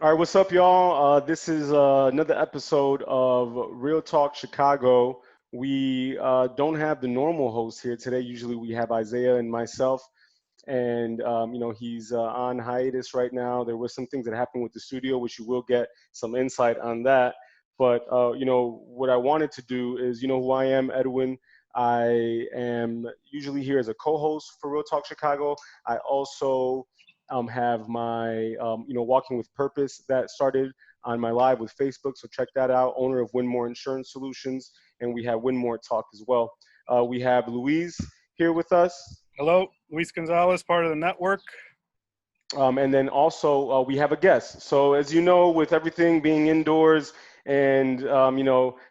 All right, what's up, y'all? This is another episode of Real Talk Chicago. We don't have the normal host here today. Usually we have Isaiah and myself, and he's on hiatus right now. There was some things that happened with the studio, which you will get some insight on that. But what I wanted to do is, you know who I am, Edwin. I am usually here as a co-host for Real Talk Chicago. I also have my Walking with Purpose that started on my live with Facebook, so check that out. Owner of Winmore Insurance Solutions, and we have Winmore Talk as well. We have Louise here with us. Hello, Luis Gonzalez, part of the network. And then also we have a guest. So as you know, with everything being indoors and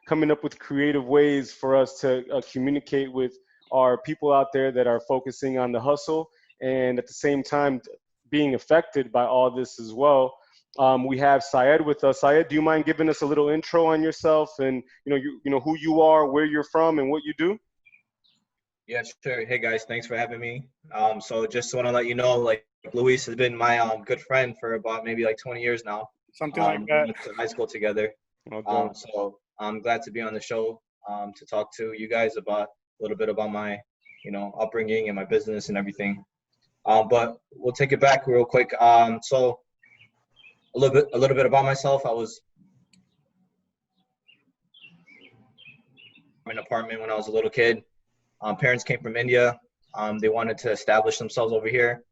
coming up with creative ways for us to communicate with our people out there that are focusing on the hustle and at the same time being affected by all this as well. We have Syed with us. Syed, do you mind giving us a little intro on yourself and who you are, where you're from, and what you do? Yeah, sure. Hey guys, thanks for having me. So just want to let you know, like Luis has been my good friend for about maybe like 20 years now. Something like We that. went to high school together. Okay. So I'm glad to be on the show to talk to you guys about a little bit about my, upbringing and my business and everything. But we'll take it back real quick. So a little bit about myself. I was in an apartment when I was a little kid. Parents came from India. They wanted to establish themselves over here.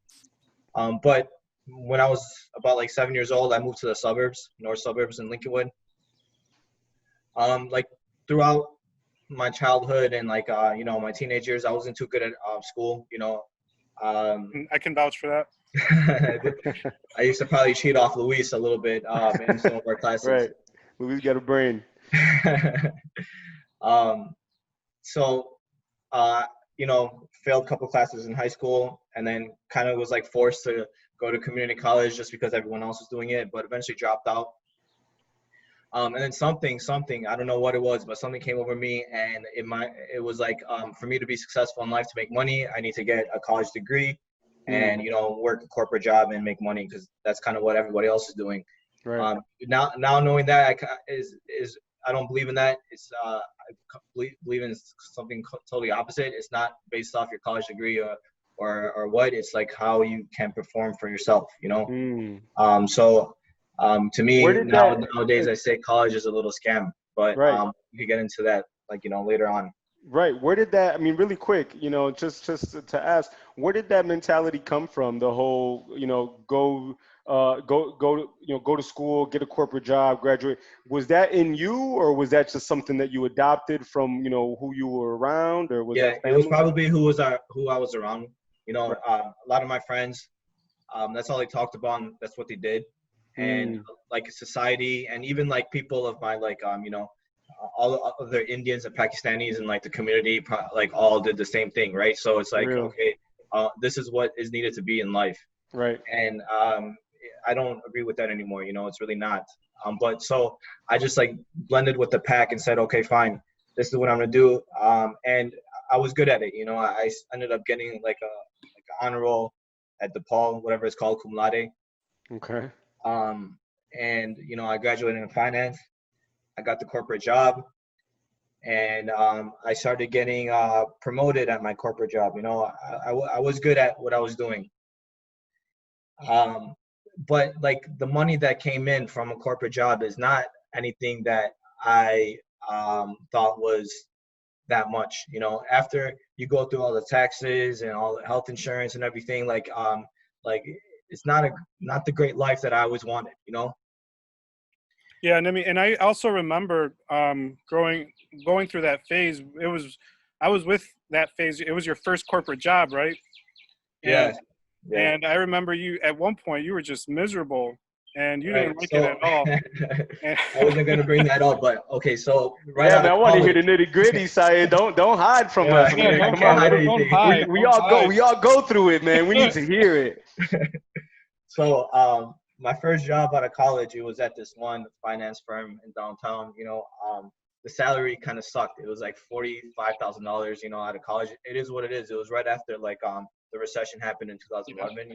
But when I was about like 7 years old, I moved to the suburbs, north suburbs in Lincolnwood. Like throughout my childhood and like my teenage years, I wasn't too good at school. I can vouch for that. I used to probably cheat off Luis a little bit in some of our classes. Right. Louise got a brain. um, so failed a couple classes in high school and then kind of was like forced to go to community college just because everyone else was doing it, but eventually dropped out. And then something, I don't know what it was, but something came over me and it was like, for me to be successful in life, to make money, I need to get a college degree and, work a corporate job and make money because that's kind of what everybody else is doing. Right. Now knowing that is I don't believe in that. It's I believe in something totally opposite. It's not based off your college degree or what. It's like how you can perform for yourself. Mm. So to Where me did that? nowadays I say college is a little scam, but Right. we could get into that later on. Right. Where did that? I mean, really quick. Just to ask, where did that mentality come from? The whole, go to school, get a corporate job, graduate. Was that in you, or was that just something that you adopted from, who you were around, or was Yeah, that it was family? probably who I was around. Right. A lot of my friends, that's all they talked about. And that's what they did, and Mm. like society, and even like people of my like all other Indians and Pakistanis and like the community, like all did the same thing, right? So it's like, Real. okay, this is what is needed to be in life, Right. and I don't agree with that anymore. It's really not. But so I just like blended with the pack and said, okay, fine, this is what I'm gonna do, and I was good at it. I ended up getting like an honor roll at DePaul, whatever it's called, cum laude. Okay. Um, and I graduated in finance. I got the corporate job, and I started getting promoted at my corporate job. I was good at what I was doing. Um, but like the money that came in from a corporate job is not anything that I thought was that much. After you go through all the taxes and all the health insurance and everything, like it's not the great life that I always wanted. Yeah, and I also remember going through that phase. I was with that phase. It was your first corporate job, right? And Yeah, yeah. and I remember you at one point you were just miserable and you Right. didn't like it So at all. And I wasn't gonna bring that up, but okay. So right Yeah, out man, of I want to hear college, the nitty gritty, Syed. Don't hide from yeah, us, yeah, man. I Come can't on, hide don't anything. hide, we don't all go hide. we all go through it, man. We need to hear it. So my first job out of college, it was at this one finance firm in downtown. The salary kind of sucked. It was like $45,000. Out of college. It is what it is. It was right after like the recession happened in Yeah. 2011.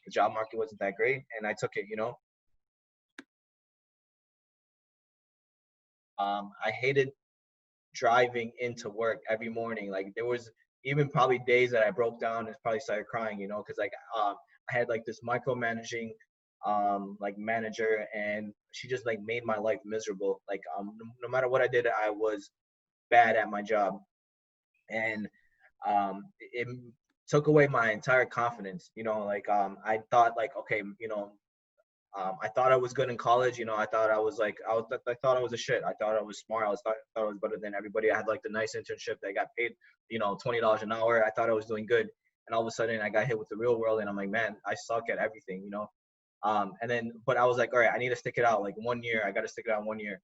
The job market wasn't that great, and I took it. I hated driving into work every morning. Like there was even probably days that I broke down and probably started crying, you know, because like I had like this micromanaging like manager, and she just like made my life miserable. Like no matter what I did, I was bad at my job, and it took away my entire confidence. You know, like I thought like, okay, you know, I thought I was good in college. You know, I thought I was like, I thought I was a shit. I thought I was smart. Thought I was better than everybody. I had like the nice internship that got paid, you know, $20 an hour. I thought I was doing good. And all of a sudden I got hit with the real world, and I'm like, man, I suck at everything, you know? And then, but I was like, all right, I need to stick it out. Like 1 year, I got to stick it out 1 year.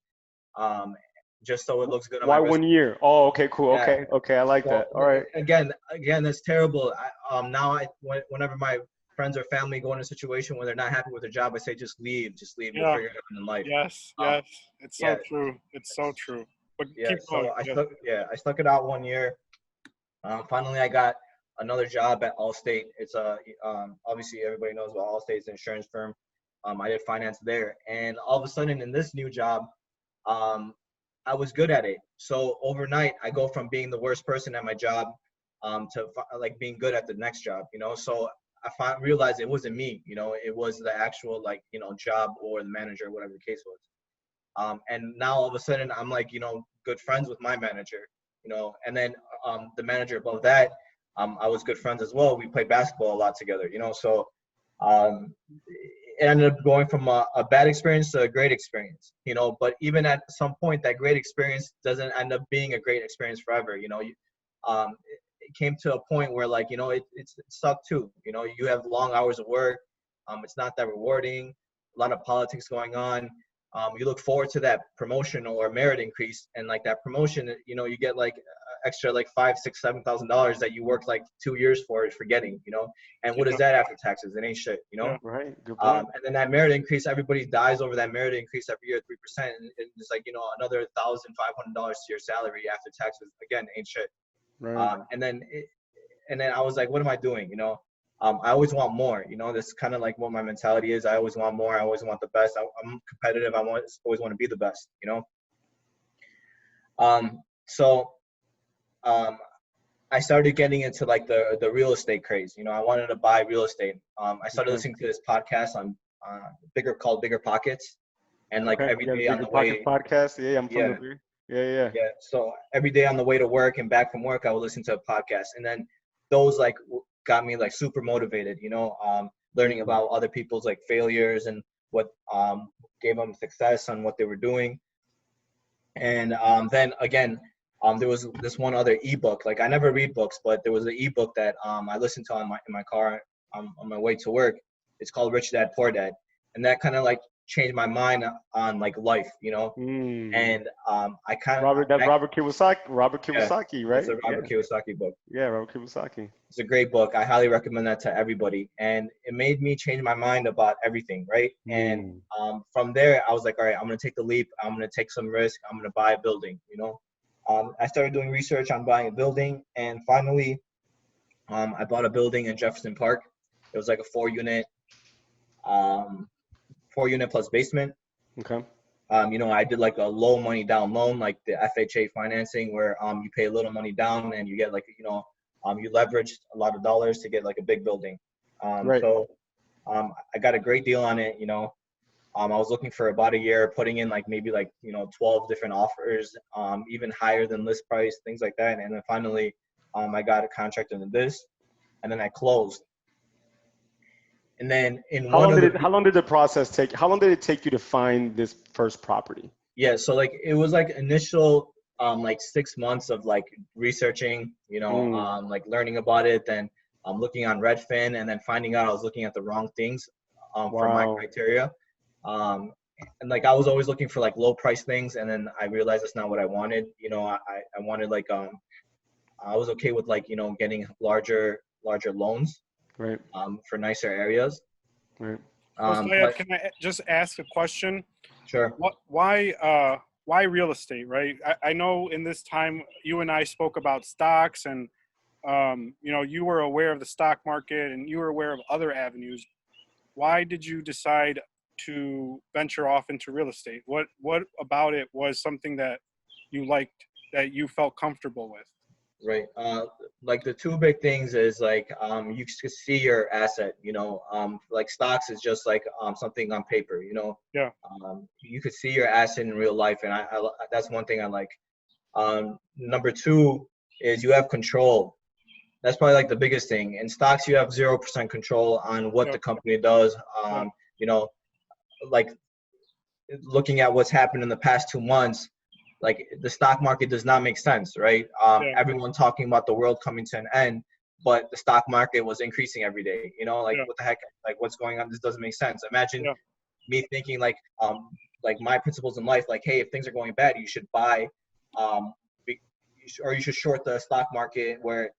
Just so it looks good on my Why resume. 1 year? Oh, okay, cool. Yeah. Okay, I like that. All right. Again, that's terrible. Now whenever my friends or family go in a situation where they're not happy with their job, I say, just leave. You'll figure it out in life. Yes. It's so true. It's so true. But keep going. So I stuck it out 1 year. Finally, I got another job at Allstate. It's obviously everybody knows about Allstate. It's an insurance firm. I did finance there, and all of a sudden in this new job, I was good at it. So overnight, I go from being the worst person at my job to like being good at the next job, you know? So I realized it wasn't me, you know, it was the actual like, you know, job or the manager, whatever the case was. And now all of a sudden I'm like, you know, good friends with my manager, you know, and then the manager above that, I was good friends as well. We played basketball a lot together, you know? So it ended up going from a bad experience to a great experience, you know, but even at some point that great experience doesn't end up being a great experience forever. You know, it came to a point where like, you know, it sucked too. You know, you have long hours of work. It's not that rewarding, a lot of politics going on. You look forward to that promotion or merit increase, and like that promotion, you know, you get like extra like $5,000, $6,000, $7,000 that you worked like 2 years for getting, you know. And what is that after taxes? It ain't shit, you know. Yeah, right. Good point. And then that merit increase, everybody dies over that merit increase every year, 3%. And it's like, you know, another $1,500 to your salary after taxes. Again, ain't shit. Right. And then I was like, what am I doing? You know, I always want more. You know, this is kind of like what my mentality is. I always want more. I always want the best. I'm competitive. I always want to be the best. You know. I started getting into like the real estate craze. You know, I wanted to buy real estate. I started listening to this podcast on called Bigger Pockets, and like every day on the way. Podcast. Yeah, I'm familiar. Yeah. So every day on the way to work and back from work, I would listen to a podcast, and then those like got me like super motivated. You know, learning about other people's like failures and what gave them success on what they were doing, and then again. There was this one other ebook. Like I never read books, but there was an ebook that I listened to in my car on my way to work. It's called Rich Dad Poor Dad, and that kind of like changed my mind on like life, you know. And I kind of Robert Kiyosaki, right? It's a Robert Kiyosaki book. Yeah, Robert Kiyosaki. It's a great book. I highly recommend that to everybody, and it made me change my mind about everything, right? And from there, I was like, all right, I'm gonna take the leap. I'm gonna take some risk. I'm gonna buy a building, you know. I started doing research on buying a building, and finally, I bought a building in Jefferson Park. It was like a 4-unit plus basement. Okay. You know, I did like a low money down loan, like the FHA financing, where you pay a little money down and you get like, you know, you leverage a lot of dollars to get like a big building. Right. So I got a great deal on it, you know. I was looking for about a year, putting in like maybe like, you know, 12 different offers, even higher than list price, things like that. And then finally, I got a contract into this, and then I closed. And then how long did the process take? How long did it take you to find this first property? Yeah, so like it was like initial like 6 months of like researching, you know, like learning about it, then looking on Redfin, and then finding out I was looking at the wrong things for my criteria. And like I was always looking for like low price things, and then I realized that's not what I wanted. You know, I wanted like I was okay with like, you know, getting larger loans, right? For nicer areas, right? Syed, can I just ask a question? Sure. Why real estate, right? I know in this time you and I spoke about stocks, and you know, you were aware of the stock market and you were aware of other avenues. Why did you decide to venture off into real estate? What about it was something that you liked, that you felt comfortable with? Right. Like the two big things is like you can see your asset, like stocks is just like something on paper, Yeah. You could see your asset in real life, and I that's one thing I like. Number two is you have control. That's probably like the biggest thing. In stocks, you have 0% control on what Yeah. the company does. Yeah. You know, like looking at what's happened in the past 2 months, like the stock market does not make sense, right? Yeah. Everyone talking about the world coming to an end, but the stock market was increasing every day. Like Yeah. what the heck? Like what's going on? This doesn't make sense. Imagine Yeah. me thinking like my principles in life, like, hey, if things are going bad, you should buy, or you should short the stock market where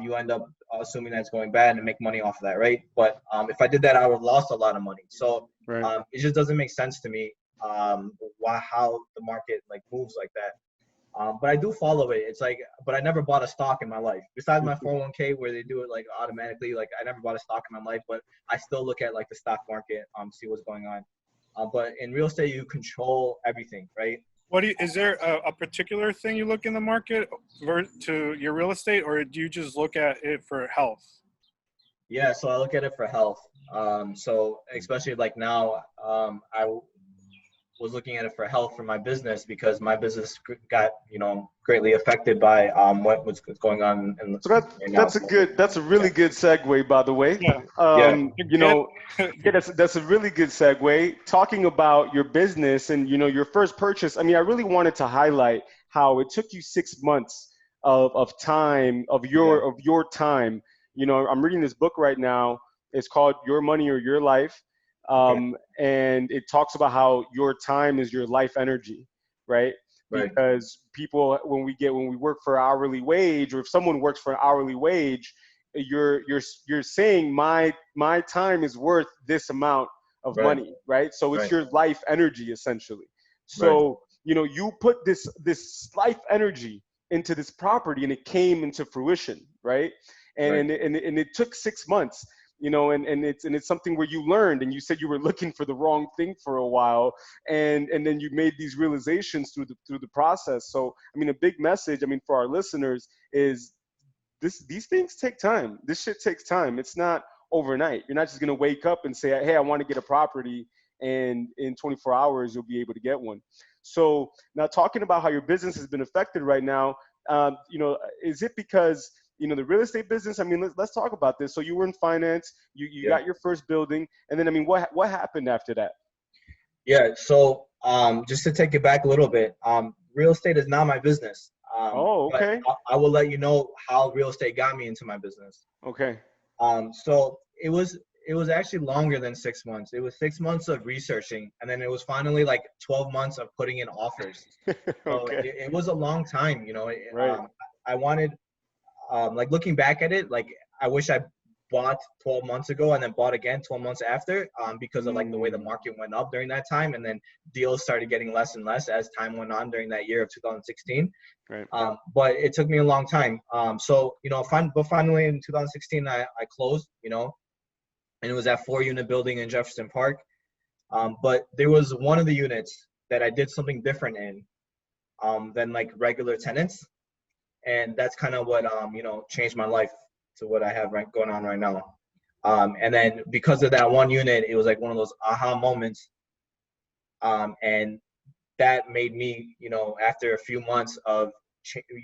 you end up assuming that it's going bad and make money off of that, right? But if I did that, I would have lost a lot of money. So Right. it just doesn't make sense to me how the market like moves like that. But I do follow it. It's like, but I never bought a stock in my life. Besides my 401k where they do it like automatically, like I never bought a stock in my life, but I still look at like the stock market, see what's going on. But in real estate, you control everything, right? Is there a particular thing you look in the market to your real estate, or do you just look at it for health? Yeah, so I look at it for health. So especially like now, I was looking at it for health for my business because my business got greatly affected by what's going on in So right now. that's a really good segue, by the way. Yeah. Yeah. Yeah, that's a really good segue. Talking about your business and your first purchase. I mean, I really wanted to highlight how it took you 6 months of time of your time. I'm reading this book right now. It's called Your Money or Your Life, and it talks about how your time is your life energy, right? Right. Because people, when we work for hourly wage, or if someone works for an hourly wage, you're saying my time is worth this amount of Right. money, right? So it's Right. your life energy essentially. Right. So you put this life energy into this property, and it came into fruition, right? And Right. and it took 6 months. And it's something where you learned, and you said you were looking for the wrong thing for a while, and then you made these realizations through the process. So I mean, a big message, I mean, for our listeners is these things take time. This shit takes time. It's not overnight. You're not just gonna wake up and say, hey, I want to get a property, and in 24 hours you'll be able to get one. So now, talking about how your business has been affected right now, is it because the real estate business? I mean, let's talk about this. So you were in finance, you got your first building, and then I mean, what happened after that? Yeah. So just to take it back a little bit, real estate is not my business. Oh, okay. But I will let you know how real estate got me into my business. Okay. So it was actually longer than 6 months. It was 6 months of researching, and then it was finally like 12 months of putting in offers. So Okay. it was a long time. Right. I wanted, like looking back at it, like I wish I bought 12 months ago and then bought again 12 months after, because of like the way the market went up during that time, and then deals started getting less and less as time went on during that year of 2016. Right. But it took me a long time. So but finally in 2016 I closed, and it was that 4-unit building in Jefferson Park. But there was one of the units that I did something different in than like regular tenants, and that's kind of what changed my life to what I have going on right now. And then because of that one unit, it was like one of those aha moments, and that made me, after a few months of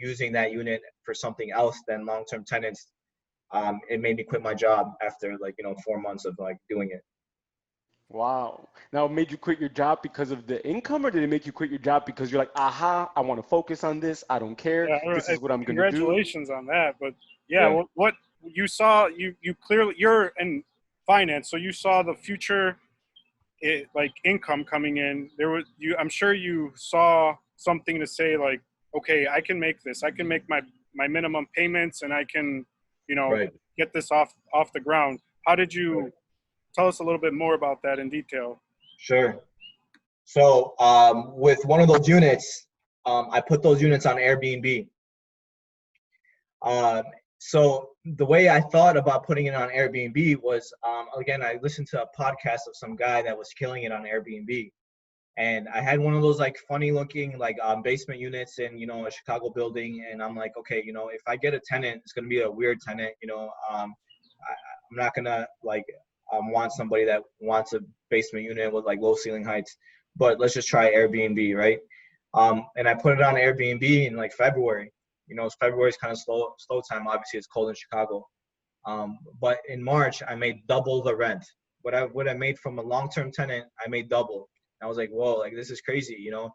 using that unit for something else than long-term tenants, it made me quit my job after 4 months of like doing it. Wow. Now, it made you quit your job because of the income, or did it make you quit your job because you're like, aha, I want to focus on this. I don't care. Yeah, This is what I'm going to do. Congratulations on that. But yeah, what you saw, you clearly, you're in finance, so you saw the future, like income coming in. I'm sure you saw something to say like, okay, I can make this. I can make my minimum payments, and I can, get this off the ground. How did you tell us a little bit more about that in detail? Sure. So with one of those units, I put those units on Airbnb. So the way I thought about putting it on Airbnb was again, I listened to a podcast of some guy that was killing it on Airbnb. And I had one of those like funny looking like basement units in, you know, a Chicago building. And I'm like, okay, you know, if I get a tenant, it's going to be a weird tenant, you know. I'm not going to like want somebody that wants a basement unit with like low ceiling heights, but let's just try Airbnb, right? And I put it on Airbnb in like February. You know, February is kind of slow time. Obviously, it's cold in Chicago. But in March, I made double the rent. What I made from a long-term tenant, I made double. I was like, whoa, like this is crazy, you know.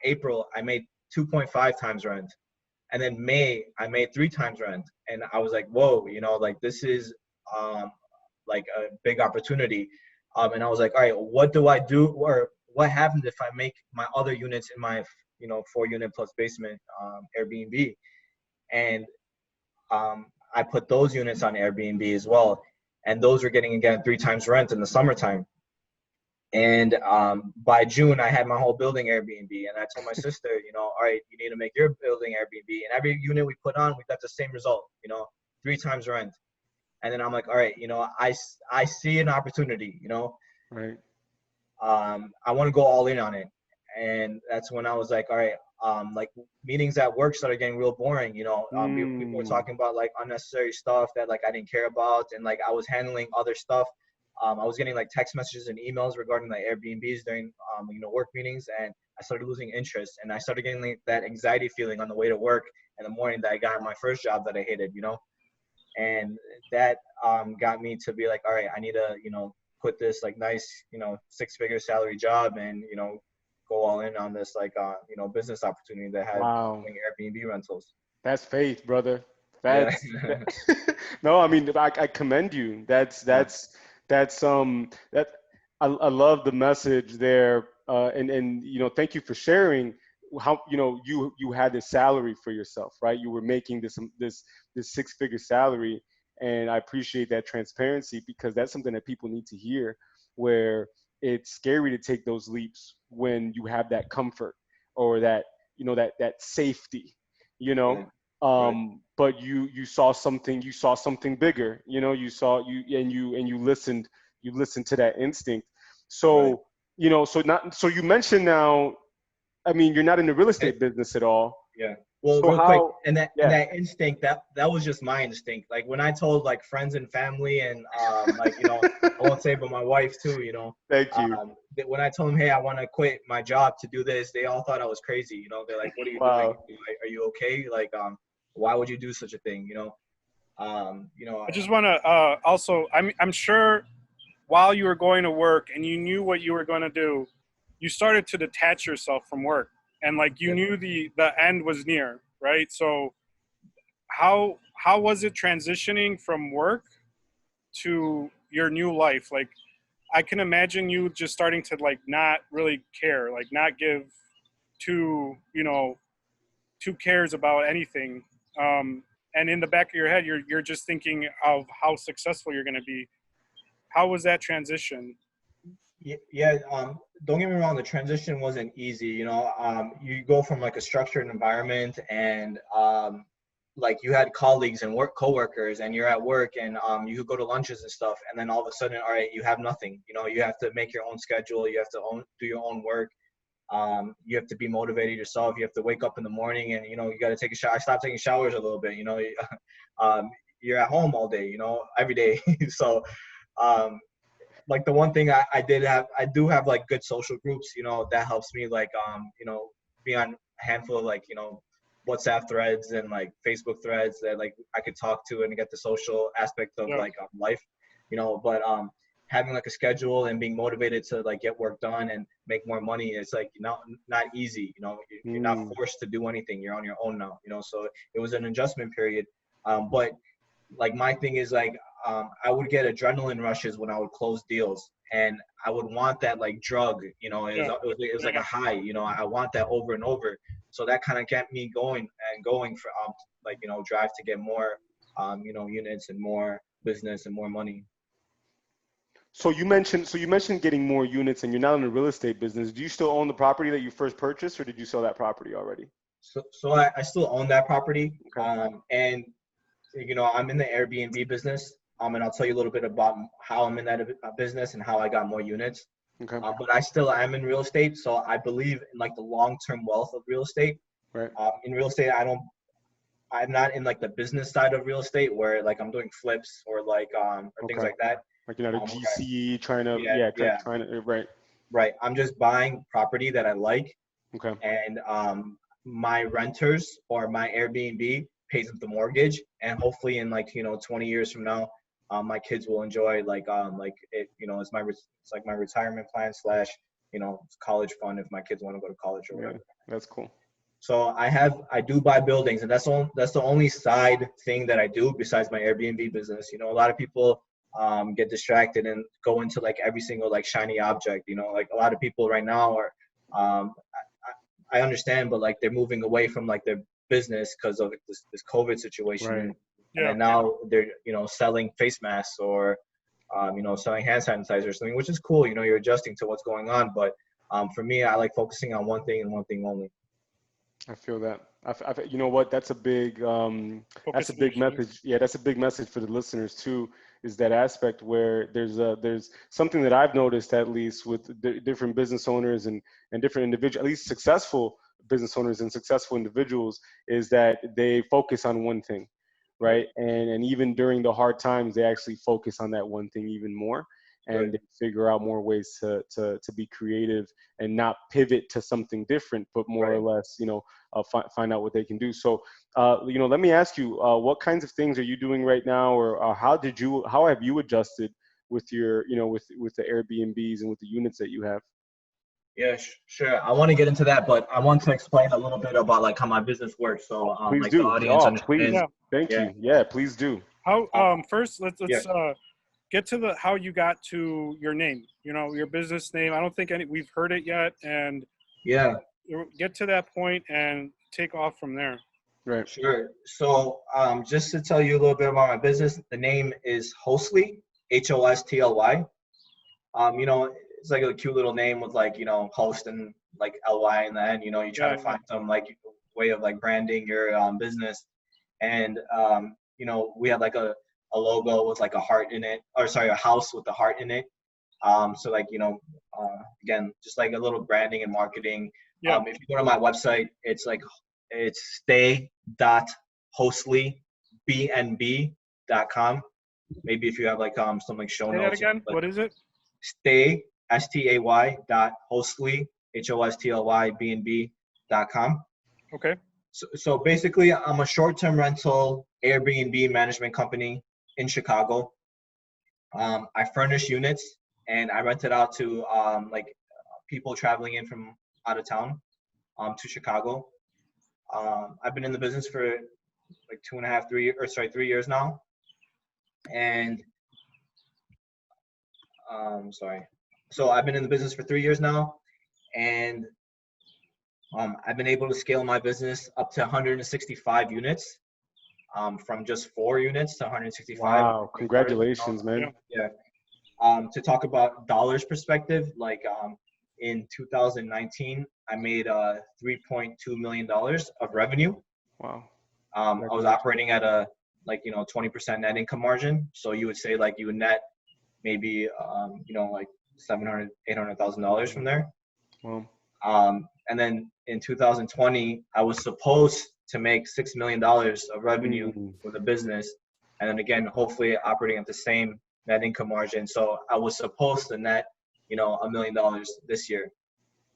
April, I made 2.5 times rent. And then May, I made 3 times rent. And I was like, whoa, you know, like this is like a big opportunity. And I was like, all right, what do I do? Or what happens if I make my other units in my, you know, 4-unit plus basement Airbnb? And I put those units on Airbnb as well. And those were getting, again, 3 times rent in the summertime. And by June, I had my whole building Airbnb. And I told my sister, you know, all right, you need to make your building Airbnb. And every unit we put on, we got the same result, you know, 3 times rent. And then I'm like, all right, you know, I see an opportunity, you know. Right. I want to go all in on it. And that's when I was like, all right, like meetings at work started getting real boring, you know. People were talking about like unnecessary stuff that like I didn't care about. And like I was handling other stuff. I was getting like text messages and emails regarding like Airbnbs during, you know, work meetings. And I started losing interest. And I started getting like, that anxiety feeling on the way to work in the morning that I got my first job that I hated, you know. And that got me to be like, all right, I need to, you know, quit this like nice, you know, 6-figure salary job and, you know, go all in on this like, you know, business opportunity that had doing Airbnb rentals. That's faith, brother. That's no, I mean, I commend you. I love the message there. And, you know, thank you for sharing how, you know, you had this salary for yourself, right? You were making this 6-figure salary. And I appreciate that transparency because that's something that people need to hear, where it's scary to take those leaps when you have that comfort or that, you know, that safety, you know. But you saw something bigger, you know. You listened to that instinct. So you know, so you mentioned now, I mean, you're not in the real estate business at all. Yeah. Well, so real quick, and that instinct, that was just my instinct. Like when I told like friends and family and like, you know, I won't say, but my wife too, you know. Thank you. When I told them, hey, I want to quit my job to do this, they all thought I was crazy. You know, they're like, what are you doing? Like, are you okay? Like, why would you do such a thing? You know. You know. I just want to also, I'm sure while you were going to work and you knew what you were going to do, you started to detach yourself from work. And like you knew the end was near, right? So how was it transitioning from work to your new life? Like I can imagine you just starting to like not really care, like not give two cares about anything. And in the back of your head, you're just thinking of how successful you're going to be. How was that transition? Yeah, don't get me wrong, the transition wasn't easy, you know. You go from like a structured environment and like you had colleagues and coworkers and you're at work and you could go to lunches and stuff, and then all of a sudden, all right, you have nothing, you know. You have to make your own schedule, you have to do your own work, you have to be motivated yourself, you have to wake up in the morning and, you know, you got to take a shower. I stopped taking showers a little bit, you know. You're at home all day, you know, every day. So like the one thing I do have like good social groups, you know, that helps me like, you know, be on a handful of like, you know, WhatsApp threads and like Facebook threads that like I could talk to and get the social aspect of like life, you know. But having like a schedule and being motivated to like get work done and make more money, it's like not easy, you know. You're not forced to do anything. You're on your own now, you know. So it was an adjustment period. But like my thing is like, I would get adrenaline rushes when I would close deals, and I would want that like drug, you know. It was like a high, you know. I want that over and over. So that kind of kept me going for like, you know, drive to get more, you know, units and more business and more money. So you mentioned getting more units, and you're not in the real estate business. Do you still own the property that you first purchased, or did you sell that property already? So I still own that property, and you know, I'm in the Airbnb business. And I'll tell you a little bit about how I'm in that business and how I got more units. Okay. But I still am in real estate, so I believe in like the long-term wealth of real estate. Right. In real estate, I'm not in like the business side of real estate where like I'm doing flips or like or things like that. Like you're not a GC trying to trying to right. Right. I'm just buying property that I like. Okay. And my renters or my Airbnb pays up the mortgage, and hopefully in like 20 years from now, my kids will enjoy like it it's like my retirement plan / college fund if my kids want to go to college or whatever. That's cool. So I do buy buildings, and that's the only side thing that I do besides my Airbnb business. A lot of people get distracted and go into like every single like shiny object. Like a lot of people right now are I understand, but like they're moving away from like their business because of this COVID situation. Right. And now they're selling face masks or selling hand sanitizer or something, which is cool. You're adjusting to what's going on. But for me, I like focusing on one thing and one thing only. I feel that. You know what? That's a big message. Yeah, that's a big message for the listeners too. Is that aspect where there's something that I've noticed, at least with different business owners and different individuals, at least successful business owners and successful individuals, is that they focus on one thing, right? And even during the hard times, they actually focus on that one thing even more. And they figure out more ways to be creative and not pivot to something different, but more or less, find out what they can do. So, let me ask you, what kinds of things are you doing right now, or how have you adjusted with your, with the Airbnbs and with the units that you have? Yeah, sure. I want to get into that, but I want to explain a little bit about like how my business works. So, please like do. the audience Please. understands. Thank you. Yeah, please do. How first let's get to how you got to your name, your business name. I don't think we've heard it yet, and get to that point and take off from there. Right. Sure. So just to tell you a little bit about my business, the name is Hostly, HOSTLY. It's like a cute little name with like, host and like LY in the end. You try to find some like way of like branding your business. And we have like a logo with like a heart in it, or sorry, a house with a heart in it. So like, again, just like a little branding and marketing. If you go to my website, it's stay.hostlybnb.com. Maybe if you have like some like show notes. Say that again. What is it? Stay stay.hostly HOSTLYBNB.com. Okay. So basically, I'm a short-term rental Airbnb management company in Chicago. I furnish units and I rent it out to like people traveling in from out of town to Chicago. I've been in the business for like 3 years now. And so I've been in the business for 3 years now, and I've been able to scale my business up to 165 units, from just 4 units to 165. Wow! Congratulations, man. Yeah. To talk about dollars perspective, like in 2019, I made $3.2 million of revenue. Wow. I was operating at a 20% net income margin. So you would say like you would net maybe like $700,000, $800,000 from there. Wow. And then in 2020, I was supposed to make $6 million of revenue for the business. And then again, hopefully operating at the same net income margin. So I was supposed to net, $1 million this year.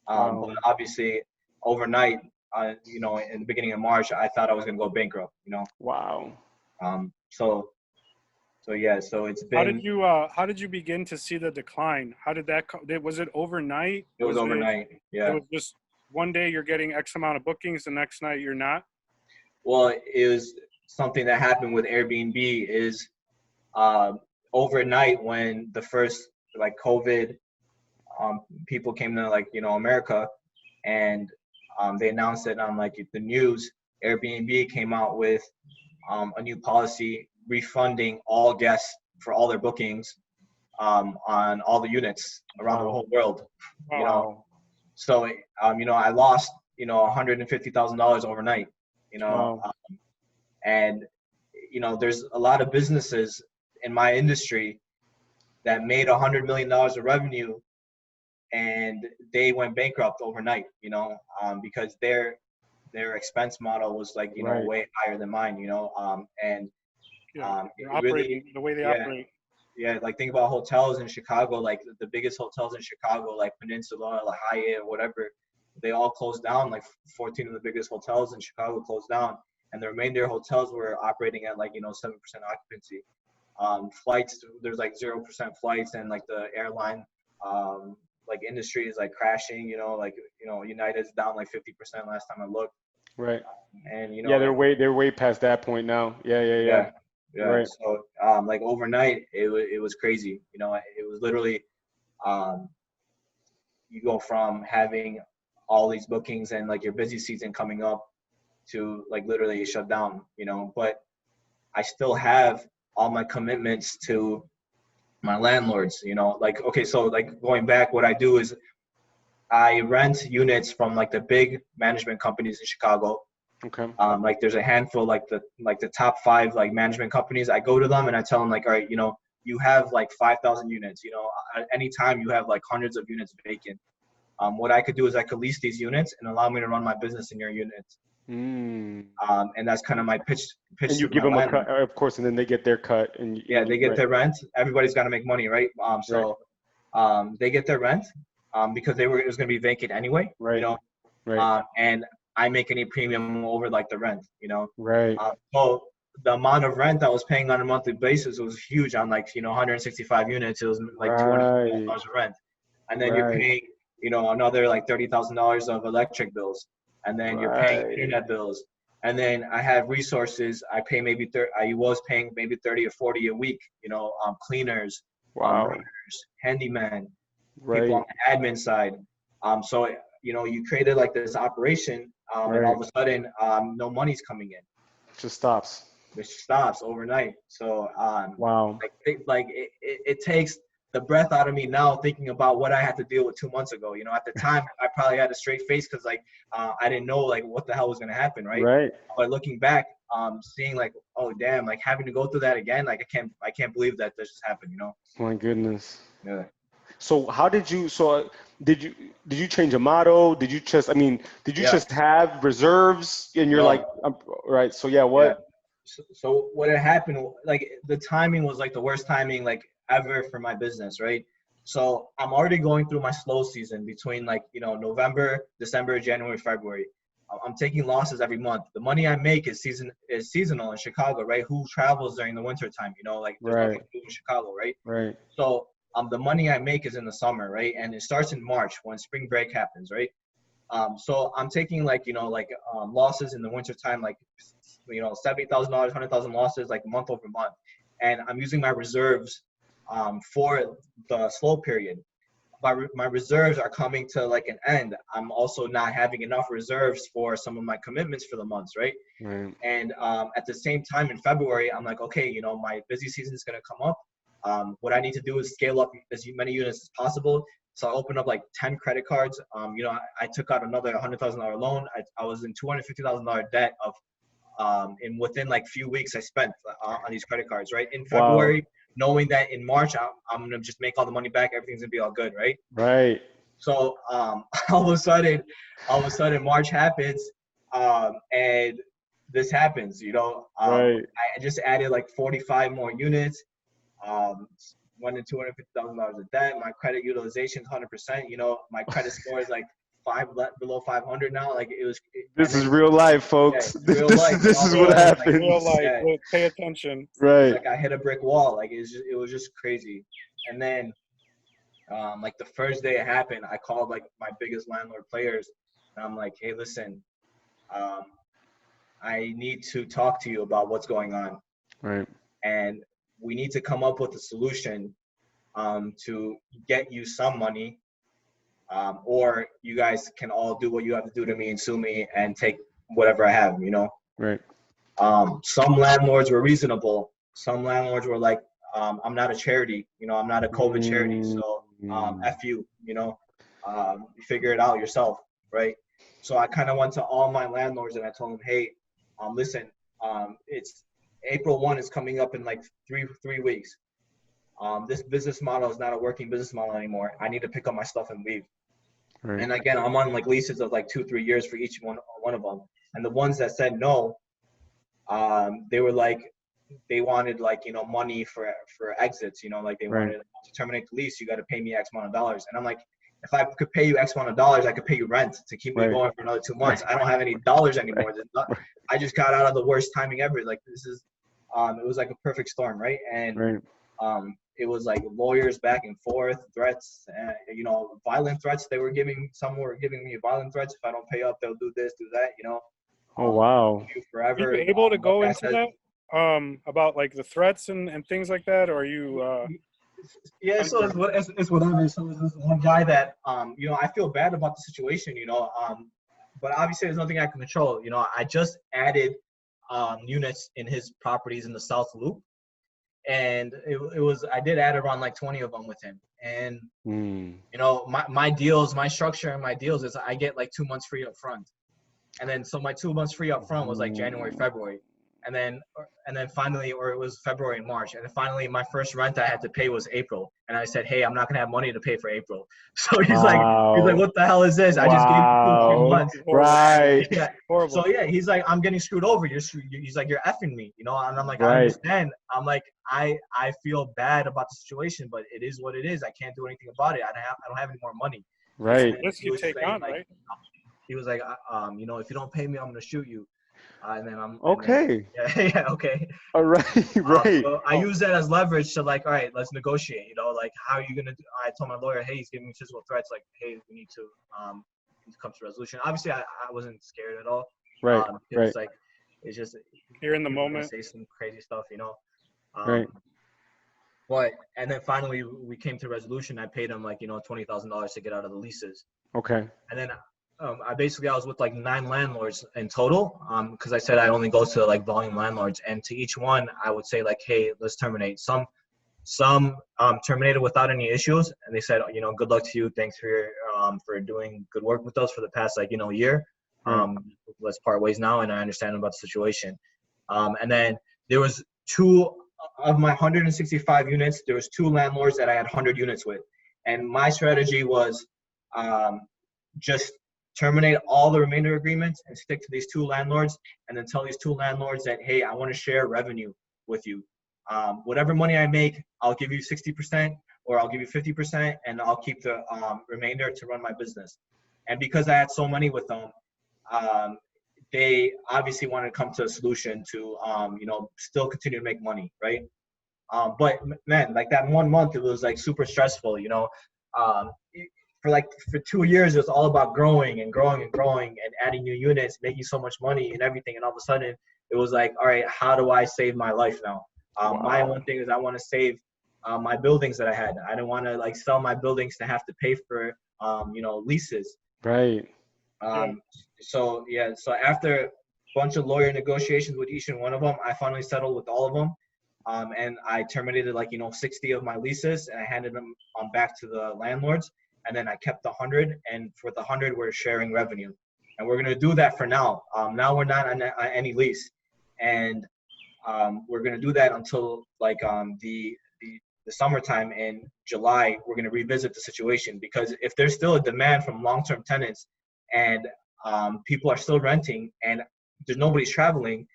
But obviously overnight, in the beginning of March, I thought I was going to go bankrupt, Wow. So it's been. How did you begin to see the decline? How did that was it overnight? It was overnight. Yeah. It was just one day you're getting X amount of bookings, the next night you're not? Well, it was something that happened with Airbnb is overnight when the first like COVID people came to America, and they announced it on like the news. Airbnb came out with a new policy refunding all guests for all their bookings on all the units around the whole world. Wow. So I lost $150,000 overnight. And there's a lot of businesses in my industry that made $100 million of revenue, and they went bankrupt overnight, because their expense model was like, way higher than mine, and operating the way they operate. Yeah, like think about hotels in Chicago, like the biggest hotels in Chicago, like Peninsula, like Hyatt, whatever, they all closed down. Like 14 of the biggest hotels in Chicago closed down, and the remainder hotels were operating at like 7% occupancy. Flights, there's like 0% flights, and like the airline like industry is like crashing. United's down like 50% last time I looked. Right. And they're way past that point now. Yeah. Right. So like overnight, it was crazy. It was literally you go from having all these bookings and like your busy season coming up to like literally shut down. But I still have all my commitments to my landlords. Like, okay, so like going back, what I do is I rent units from like the big management companies in Chicago. Okay. Like there's a handful, like the top 5 like management companies. I go to them and I tell them like, all right, you have like 5,000 units. At any time you have like hundreds of units vacant. What I could do is I could lease these units and allow me to run my business in your units. And that's kind of my pitch. And you give them a cut, of course, and then they get their cut. And they get their rent. Everybody's got to make money, right? They get their rent because it was going to be vacant anyway. Right. And I make any premium over like the rent, Right. So the amount of rent I was paying on a monthly basis was huge on like, 165 units. It was like $200 of rent. And then you're paying, another like $30,000 of electric bills. And then you're paying internet bills. And then I have resources. I pay I was paying maybe 30 or 40 a week, cleaners, runners, handyman, people on the admin side. So, you created like this operation, and all of a sudden, no money's coming in. It just stops. It stops overnight. So, wow. Like it takes the breath out of me now thinking about what I had to deal with 2 months ago. At the time, I probably had a straight face because like I didn't know like what the hell was gonna happen, right? Right. But looking back, seeing like, oh damn, like having to go through that again, like I can't believe that this just happened. My goodness. Yeah. So how did you? Did you change a motto? Did you just? Just have reserves? And you're like, right. So yeah, what? Yeah. So what had happened? Like the timing was like the worst timing like ever for my business, right? So I'm already going through my slow season between like November, December, January, February. I'm taking losses every month. The money I make is seasonal in Chicago, right? Who travels during the winter time? Like there's nothing to do in Chicago, right? Right. So the money I make is in the summer, right? And it starts in March when spring break happens, right? So I'm taking like losses in the winter time, like $70,000, $100,000 losses like month over month, and I'm using my reserves for the slow period. My reserves are coming to like an end. I'm also not having enough reserves for some of my commitments for the months, right? Right. And at the same time in February, I'm like, okay, my busy season is gonna come up. What I need to do is scale up as many units as possible. So I opened up like 10 credit cards. I took out another $100,000 loan. I was in $250,000 debt and within like few weeks I spent on these credit cards, right? In February, knowing that in March I'm gonna just make all the money back, everything's gonna be all good, right? Right. So all of a sudden March happens, and this happens. I just added like 45 more units. Went in $250,000 of debt. My credit utilization is 100%. My credit score is like below 500 now. Like this is real life, folks. Yeah, real life. This is what happens. Like real life. Yeah. Pay attention. Right. Like I hit a brick wall. Like it was just crazy. And then, like the first day it happened, I called like my biggest landlord players, and I'm like, hey, listen, I need to talk to you about what's going on. Right. And we need to come up with a solution to get you some money, or you guys can all do what you have to do to me and sue me and take whatever I have, Right. Some landlords were reasonable. Some landlords were like, I'm not a charity, I'm not a COVID charity, so F you, you figure it out yourself, right? So I kind of went to all my landlords and I told them, hey, listen, April 1 is coming up in like three weeks. This business model is not a working business model anymore. I need to pick up my stuff and leave. Right. And again, I'm on like leases of like 2-3 years for each one of them. And the ones that said no, they were like, they wanted like, you know, money for exits, you know, like they wanted to terminate the lease. You got to pay me X amount of dollars. And I'm like, if I could pay you X amount of dollars, I could pay you rent to keep me going for another 2 months. I don't have any dollars anymore. I just got out of the worst timing ever. Like this is, it was like a perfect storm, right? And it was like lawyers back and forth, threats, you know, violent threats. Some were giving me violent threats. If I don't pay up, they'll do this, do that, you know. Oh, wow. Forever. Are you able to go into that about like the threats and things like that? Or are you? Yeah, so it's whatever. So there's this one guy that, you know, I feel bad about the situation, you know, but obviously there's nothing I can control. You know, I just added units in his properties in the South Loop. And I did add around like 20 of them with him. And, you know, my structure and my deals is I get like 2 months free up front. And then, so my 2 months free up front was like January, February. And then finally, or it was February and March. And then finally, my first rent I had to pay was April. And I said, hey, I'm not going to have money to pay for April. So he's like, what the hell is this? I just gave you 2 months. Right. Yeah. So yeah, he's like, I'm getting screwed over. He's like, you're effing me, you know? And I'm like, I understand. I'm like, I feel bad about the situation, but it is what it is. I can't do anything about it. I don't have any more money. Right. Risk you take on, right? He was like, you know, if you don't pay me, I'm going to shoot you. And then I'm okay. Yeah, okay. All right, right. So I use that as leverage to like, all right, let's negotiate. You know, like how are you gonna do? I told my lawyer, hey, he's giving me physical threats. Like, hey, we need to come to resolution. Obviously, I wasn't scared at all. Right. It's like it's just you're in the moment. Say some crazy stuff, you know. Right. But and then finally we came to resolution. I paid him like, you know, $20,000 to get out of the leases. Okay. And then I was with like 9 landlords in total, because I said I only go to like volume landlords, and to each one I would say like, hey, let's terminate. Some terminated without any issues, and they said, you know, good luck to you, thanks for doing good work with us for the past like, you know, year. Let's part ways now, and I understand about the situation. And then there was 2 of my 165 units. There was 2 landlords that I had 100 units with, and my strategy was just terminate all the remainder agreements and stick to these 2 landlords, and then tell these 2 landlords that, hey, I want to share revenue with you. Whatever money I make, I'll give you 60%, or I'll give you 50%, and I'll keep the remainder to run my business. And because I had so many with them, they obviously wanted to come to a solution to, you know, still continue to make money, right? But man, like that 1 month, it was like super stressful, you know. For 2 years, it was all about growing and adding new units, making so much money and everything. And all of a sudden, it was like, all right, how do I save my life now? My one thing is I want to save my buildings that I had. I don't want to like sell my buildings to have to pay for, you know, leases. Right. So after a bunch of lawyer negotiations with each and one of them, I finally settled with all of them. And I terminated like, you know, 60 of my leases, and I handed them back to the landlords. And then I kept the 100, and for the 100, we're sharing revenue. And we're going to do that for now. Now we're not on any lease. And we're going to do that until like the summertime in July. We're going to revisit the situation, because if there's still a demand from long-term tenants and people are still renting and there's nobody's traveling,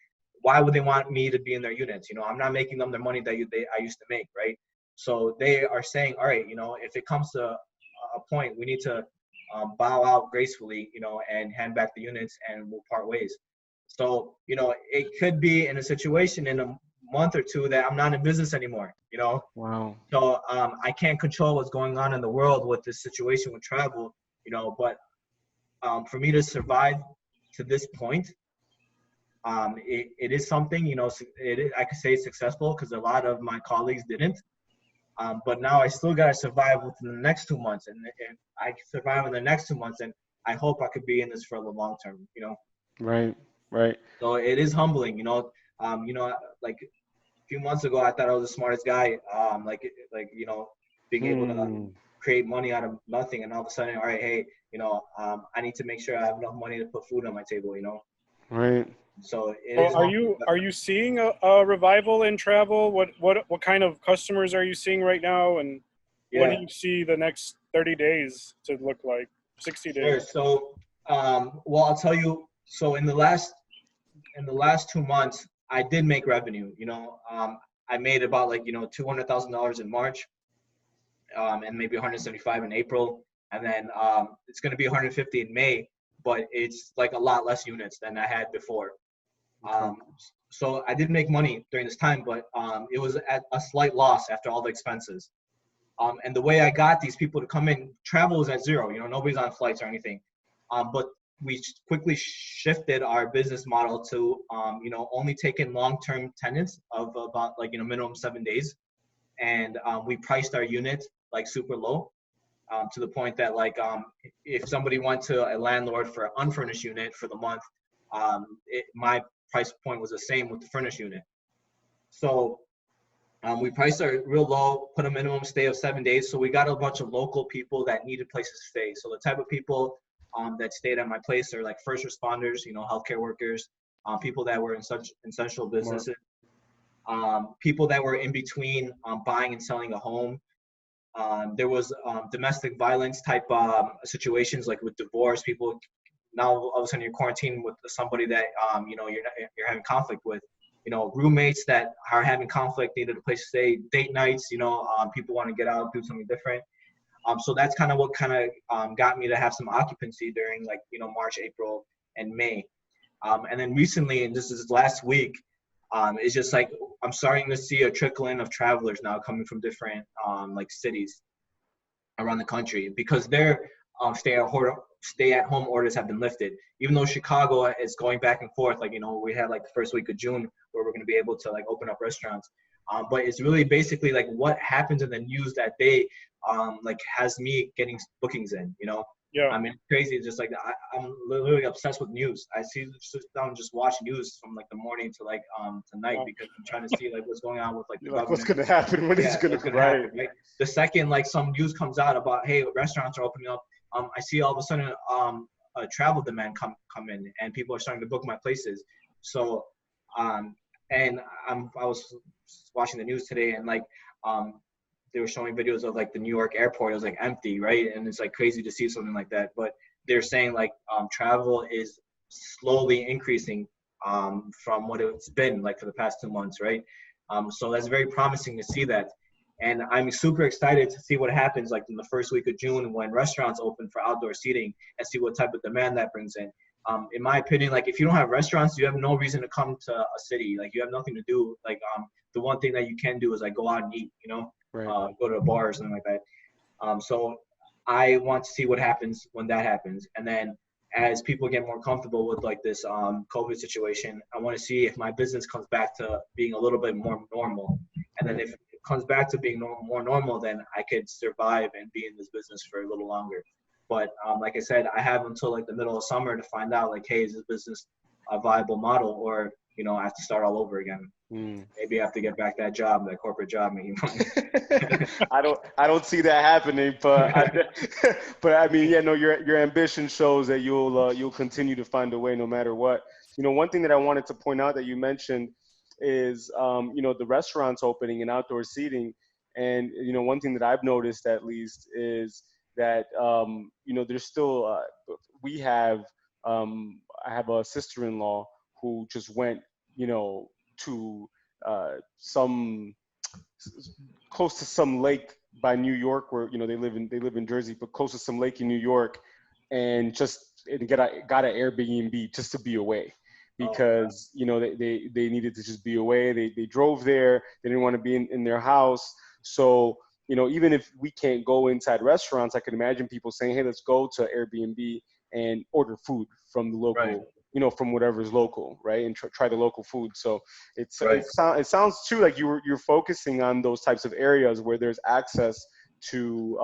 why would they want me to be in their units? You know, I'm not making them the money that I used to make, right? So they are saying, all right, you know, if it comes to a point, we need to bow out gracefully, you know, and hand back the units, and we'll part ways. So, you know, it could be in a situation in a month or 2 that I'm not in business anymore, you know. Wow. So I can't control what's going on in the world with this situation with travel, you know, but for me to survive to this point, it is something, you know, I could say it's successful, because a lot of my colleagues didn't. But now I still got to survive within the next 2 months, and I can survive in the next 2 months, and I hope I could be in this for the long term, you know? Right. Right. So it is humbling, you know, like a few months ago, I thought I was the smartest guy, like, you know, being able to create money out of nothing. And all of a sudden, all right, hey, you know, I need to make sure I have enough money to put food on my table, you know? Right. So it So is. are you seeing a revival in travel? What kind of customers are you seeing right now, and what do Yeah, you see the next 30 days to look like? 60 sure. days. So, well, I'll tell you. So in the last 2 months, I did make revenue. I made about like $200,000 in March, and maybe 175 in April, and then it's going to be 150 in May. But it's like a lot less units than I had before. Okay. So I did make money during this time, but it was at a slight loss after all the expenses. And the way I got these people to come in, travel was at zero. Nobody's on flights or anything. But we quickly shifted our business model to, only take in long-term tenants of about like, minimum 7 days. And we priced our unit like super low, to the point that like, if somebody went to a landlord for an unfurnished unit for the month, my price point was the same with the furnished unit. So we priced our real low, put a minimum stay of 7 days. So we got a bunch of local people that needed places to stay. So the type of people that stayed at my place are like first responders, healthcare workers, people that were in such essential businesses, people that were in between buying and selling a home. There was domestic violence type situations, like with divorce. People now all of a sudden you're quarantined with somebody that you're having conflict with. Roommates that are having conflict, needed a place to stay. Date nights, people want to get out, do something different. So that's kind of what got me to have some occupancy during like March, April, and May. And then recently, and this is last week, it's just like I'm starting to see a trickle in of travelers now coming from different like cities around the country, because their stay-at-home orders have been lifted. Even though Chicago is going back and forth, like we had like the first week of June where we're going to be able to like open up restaurants, but it's really basically like what happens in the news that day, like has me getting bookings in. Yeah. I mean, it's crazy. Just like I'm literally obsessed with news. I sit down and just watch news from like the morning to like tonight, because I'm trying to see like what's going on with like the Like, government. what's gonna happen? When it's gonna happen, right? The second like some news comes out about, hey, restaurants are opening up, I see all of a sudden a travel demand come in, and people are starting to book my places. So and I was watching the news today, and like they were showing videos of like the New York airport. It was like empty, right? And it's like crazy to see something like that. But they're saying like travel is slowly increasing from what it's been like for the past 2 months, right? So that's very promising to see that. And I'm super excited to see what happens like in the first week of June when restaurants open for outdoor seating, and see what type of demand that brings in. In my opinion, like if you don't have restaurants, you have no reason to come to a city. Like you have nothing to do. Like the one thing that you can do is like go out and eat, Right. go to a bar or something like that. So I want to see what happens when that happens. And then as people get more comfortable with like this COVID situation, I want to see if my business comes back to being a little bit more normal. And then if it comes back to being more normal, then I could survive and be in this business for a little longer. But like I said, I have until like the middle of summer to find out like, hey, is this business a viable model, or I have to start all over again. Maybe I have to get back that corporate job, making money. I don't see that happening, but but I mean, yeah, no, your ambition shows that you'll continue to find a way no matter what. One thing that I wanted to point out that you mentioned is the restaurants opening and outdoor seating, and one thing that I've noticed at least is that there's still we have I have a sister-in-law who just went to some close to some lake by New York, where they live in Jersey, but close to some lake in New York, and got an Airbnb just to be away, because they needed to just be away. They drove there. They didn't want to be in their house. So even if we can't go inside restaurants, I can imagine people saying, hey, let's go to Airbnb and order food from the local. Right. From whatever's local, right, and try the local food. So it sounds too like you're focusing on those types of areas where there's access to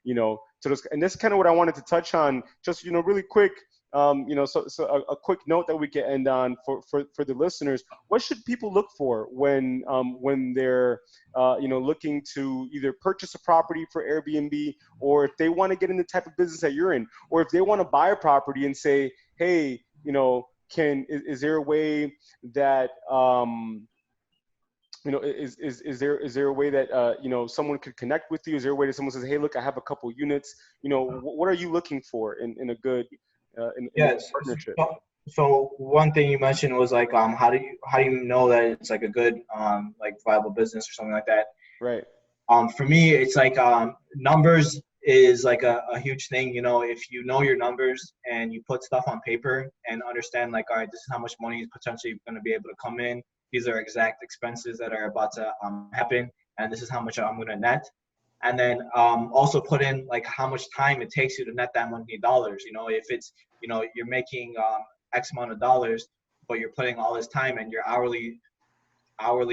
to those. And that's kind of what I wanted to touch on, just really quick. So a quick note that we can end on for the listeners. What should people look for when they're looking to either purchase a property for Airbnb, or if they want to get in the type of business that you're in, or if they want to buy a property and say, hey, is there a way that is there a way that someone could connect with you? Is there a way that someone says, hey, look, I have a couple units. What are you looking for in a good in a good Yes. partnership? So one thing you mentioned was like, how do you know that it's like a good like viable business or something like that? Right. For me, it's like numbers is like a huge thing. If you know your numbers and you put stuff on paper and understand like, all right, this is how much money is potentially going to be able to come in. These are exact expenses that are about to happen, and this is how much I'm going to net. And then also put in like how much time it takes you to net that many dollars. If it's you're making X amount of dollars, but you're putting all this time and your hourly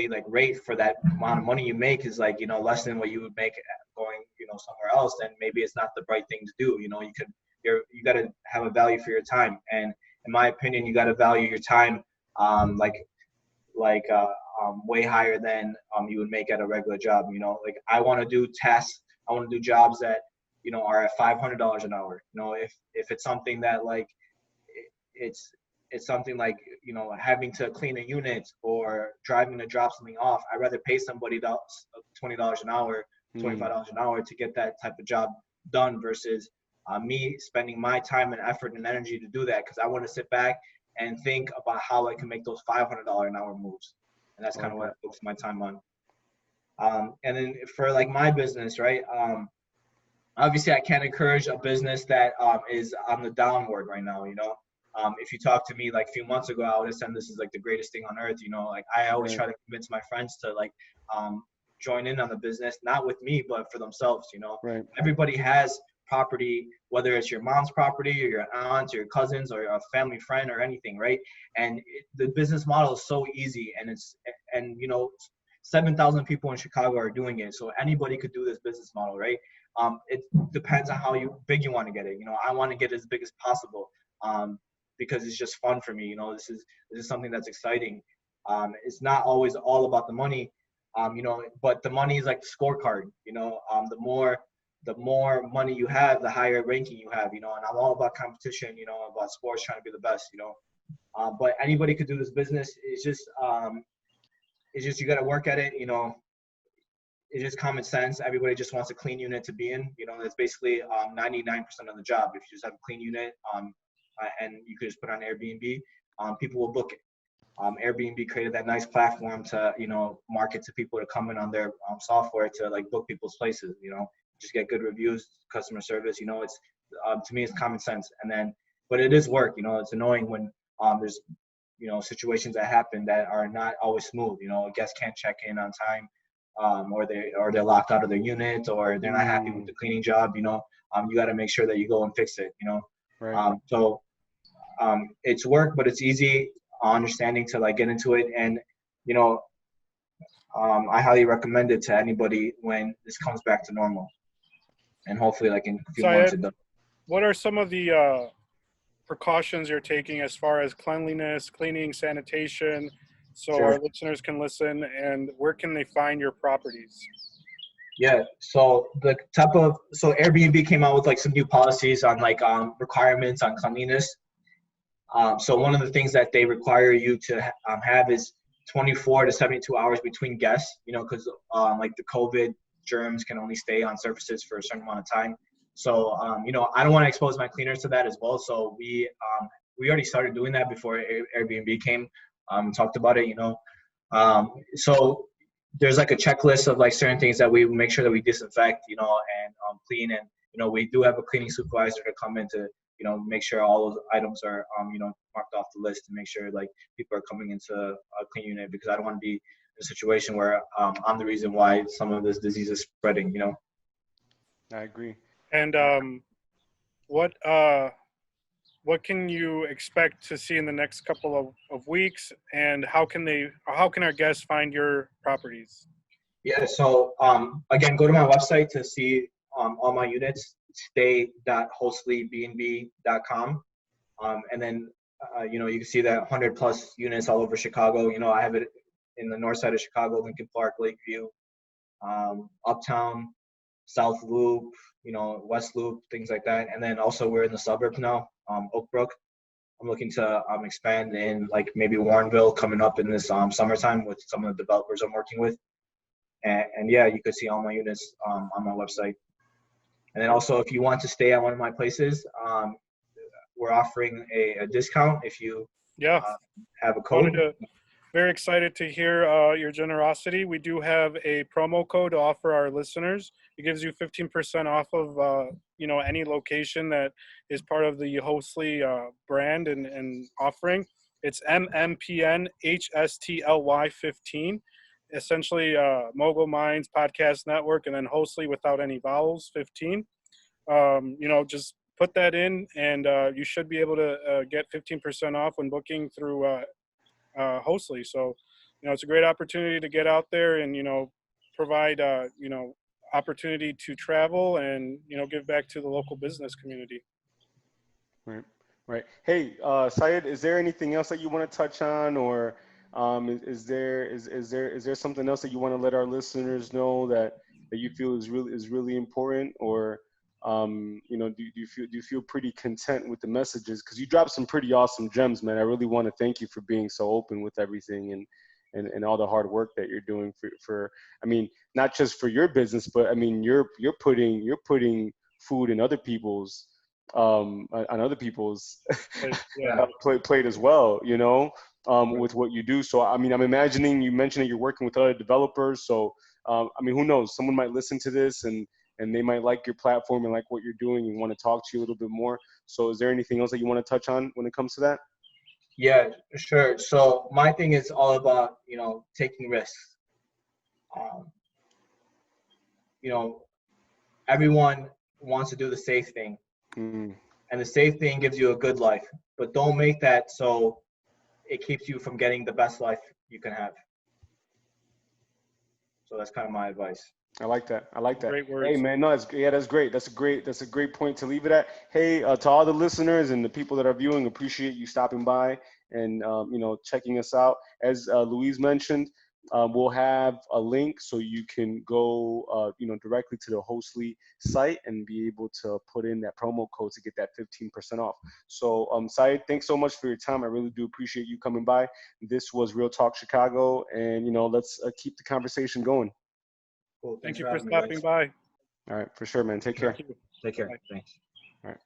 like rate for that amount of money you make is like less than what you would make going somewhere else, then maybe it's not the right thing to do. You got to have a value for your time, and in my opinion you got to value your time way higher than you would make at a regular job. Like I want to do tasks, I want to do jobs that are at $500 an hour. If it's something that like it's something like having to clean a unit or driving to drop something off, I'd rather pay somebody $20 an hour, $25 an hour to get that type of job done versus me spending my time and effort and energy to do that, because I want to sit back and think about how I can make those $500 an hour moves, and that's kind of what I focus my time on. And then for like my business, right? Obviously, I can't encourage a business that is on the downward right now. If you talked to me like a few months ago, I would have said this is like the greatest thing on earth. Like I always try to convince my friends to like join in on the business, not with me, but for themselves. Right. Everybody has property, whether it's your mom's property or your aunt or your cousins or a family friend or anything, right? And the business model is so easy, and 7,000 people in Chicago are doing it, so anybody could do this business model, right? It depends on how big you want to get it. I want to get it as big as possible because it's just fun for me. This is something that's exciting. It's not always all about the money, but the money is like the scorecard. The more money you have, the higher ranking you have. And I'm all about competition. About sports, trying to be the best. But anybody could do this business. It's just you got to work at it. It's just common sense. Everybody just wants a clean unit to be in. That's basically 99% of the job. If you just have a clean unit, and you could just put on Airbnb, people will book it. Airbnb created that nice platform to market to people to come in on their software to like book people's places. Just get good reviews, customer service. It's to me it's common sense. But it is work. It's annoying when there's situations that happen that are not always smooth. A guest can't check in on time. Or they're locked out of their unit, or they're not happy with the cleaning job. You got to make sure that you go and fix it. Right. So it's work, but it's easy understanding to like get into it, and I highly recommend it to anybody when this comes back to normal, and hopefully like in a few months it does. What are some of the precautions you're taking as far as cleanliness, cleaning, sanitation? So our listeners can listen, and where can they find your properties? Yeah, so Airbnb came out with like some new policies on like requirements on cleanliness. So one of the things that they require you to have is 24 to 72 hours between guests, because like the COVID germs can only stay on surfaces for a certain amount of time. So I don't want to expose my cleaners to that as well. So we already started doing that before Airbnb came. Talked about it, so there's like a checklist of like certain things that we make sure that we disinfect, and clean, and we do have a cleaning supervisor to come in to make sure all those items are marked off the list to make sure like people are coming into a clean unit, because I don't want to be in a situation where I'm the reason why some of this disease is spreading. I agree. And what can you expect to see in the next couple of weeks, and how can our guests find your properties? Yeah, so again, go to my website to see all my units, stay.hostleybnb.com. And then you can see that 100+ units all over Chicago. I have it in the north side of Chicago, Lincoln Park, Lakeview, Uptown, South Loop, West Loop, things like that. And then also we're in the suburbs now, Oak Brook. I'm looking to expand in like maybe Warrenville coming up in this summertime with some of the developers I'm working with. And yeah, you could see all my units on my website. And then also, if you want to stay at one of my places, we're offering a discount if you have a code. Very excited to hear your generosity. We do have a promo code to offer our listeners. It gives you 15% off of any location that is part of the Hostly brand and offering. It's MMPNHSTLY15. Essentially, Mogul Minds Podcast Network, and then Hostly without any vowels, 15. Just put that in, and you should be able to get 15% off when booking through Hostly. So, it's a great opportunity to get out there and, provide, opportunity to travel and, give back to the local business community. Right. Hey, Syed, is there anything else that you want to touch on, or is there something else that you want to let our listeners know that you feel is really important, or do you feel pretty content with the messages? Because you dropped some pretty awesome gems, man. I really want to thank you for being so open with everything and all the hard work that you're doing for I mean, not just for your business, but I mean, you're putting food in other people's on other people's plate as well, with what you do. So I mean, I'm imagining, you mentioned that you're working with other developers, so I mean, who knows, someone might listen to this and they might like your platform and like what you're doing and want to talk to you a little bit more. So is there anything else that you want to touch on when it comes to that? Yeah, sure. So my thing is all about, taking risks. Everyone wants to do the safe thing. And the safe thing gives you a good life, but don't make that so it keeps you from getting the best life you can have. So that's kind of my advice. I like that. Great words. Hey man, no, that's great. That's a great point to leave it at. Hey, to all the listeners and the people that are viewing, appreciate you stopping by and checking us out. As Louise mentioned, we'll have a link so you can go directly to the Hostly site and be able to put in that promo code to get that 15% off. So Syed, thanks so much for your time. I really do appreciate you coming by. This was Real Talk Chicago, and let's keep the conversation going. Cool. Thank you for stopping by. All right, for sure, man. Take care. Take care. Thanks. All right.